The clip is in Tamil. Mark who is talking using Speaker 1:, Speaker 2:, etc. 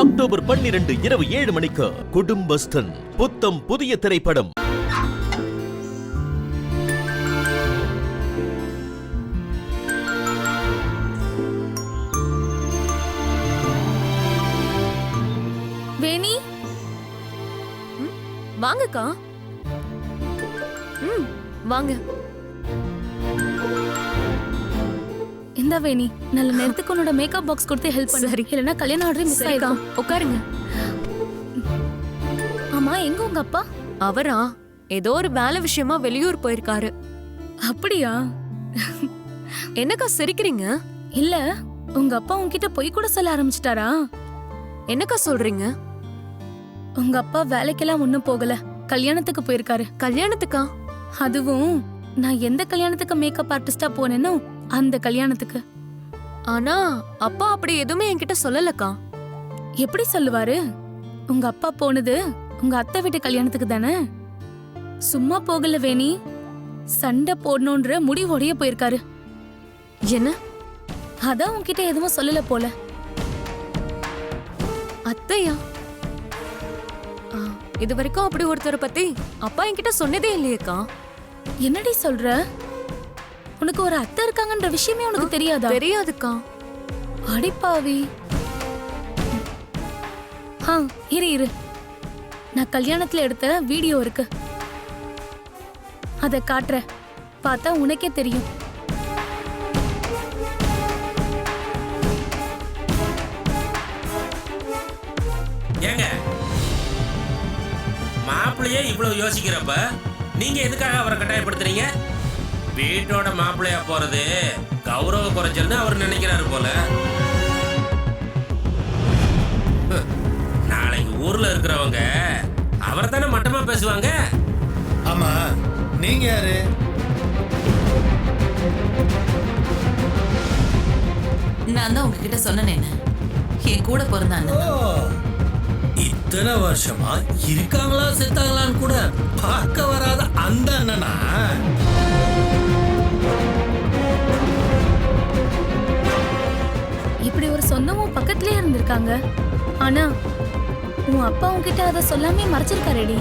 Speaker 1: அக்டோபர் 12 இரவு 7 மணிக்கு குடும்பஸ்தன் புத்தம் புதிய திரைப்படம்.
Speaker 2: வேணி வாங்கக்கா. வாங்க. இந்த வேணி நல்ல நேரத்துக்கு உன்னோட மேக்கப் பாக்ஸ் கொடுத்து ஹெல்ப் பண்ணு. சரி, இல்லனா கல்யாண ஆர்டர் மிஸ் ஆயிடும். உட்காருங்க. ஆமா, எங்க உங்க அப்பா?
Speaker 3: அவரா ஏதோ ஒரு வேலை விஷயமா வெளியூர் போயிருக்காரு.
Speaker 2: அப்படியா?
Speaker 3: என்னக்கா சிரிக்கிறீங்க?
Speaker 2: இல்ல, உங்க அப்பா உன்கிட்ட பொய் கூட சொல்ல ஆரம்பிச்சிட்டாரா?
Speaker 3: என்னக்கா சொல்றீங்க?
Speaker 2: உங்க அப்பா வேலைக்கெல்லாம் ஒண்ணும் போகல, கல்யாணத்துக்கு போயிருக்காரு.
Speaker 3: கல்யாணத்துக்கா?
Speaker 2: அதுவும் நான் எந்த கல்யாணத்துக்கு மேக்கப் ஆர்டிஸ்டா போனேனோ அந்த கல்யாணத்துக்கு.
Speaker 3: ஆனா அப்பா அப்படி எதுவுமே என்கிட்ட சொல்லலக்கா.
Speaker 2: எப்படி சொல்லுவாரு? உங்க அப்பா போனது உங்க அத்தை வீட்டு கல்யாணத்துக்கு தானே. சும்மா போகல வேணி, சண்டை போடணும்ன்ற முடிவோடய போயிருக்காரு.
Speaker 3: என்ன?
Speaker 2: அதான் உன்கிட்ட எதுவும் சொல்லல போல.
Speaker 3: அத்தையா? இது வரைக்கும் அப்படி ஒருத்தரை பத்தி அப்பா என்கிட்ட சொன்னதே இல்லையேக்கா.
Speaker 2: என்னடி சொல்ற? உனக்கு ஒரு அத்தை இருக்காங்கன்ற விஷயமே உனக்கு தெரியாதா?
Speaker 3: தெரியாதுக்கா.
Speaker 2: அடிப்பாவி. இரு, நான் கல்யாணத்துல எடுத்த வீடியோ இருக்கு, அத காட்டுற, பார்த்தா உனக்கே தெரியும்.
Speaker 4: ஏங்க, மாப்பிள்ளையே இவ்வளவு யோசிக்கிறப்ப நீங்க எதுக்காக அவரை கட்டாயப்படுத்துறீங்க? வீட்டோட மாப்பிள்ளையா போறது கௌரவ குறைச்சல்னு அவர் நினைக்கிறாரு போல. நாளைக்கு ஊர்ல இருக்கிறவங்க அவரை தானே மட்டமா பேசுவாங்க.
Speaker 5: ஆமா, நீங்க யாரு?
Speaker 6: நான் தான் உங்ககிட்ட சொன்னேன், என் கூட பிறந்த அண்ணன்.
Speaker 5: இத்தனை வருஷமா இருக்காங்களா செத்தாங்களான்னு கூட பார்க்க வராத அந்த அண்ணனா?
Speaker 2: இப்படி ஒரு சொந்தமும் பக்கத்திலே இருந்திருக்காங்க. ஆனா உன் அப்பா உன்கிட்ட அத சொல்லாமே மறைச்சிருக்காரேடி.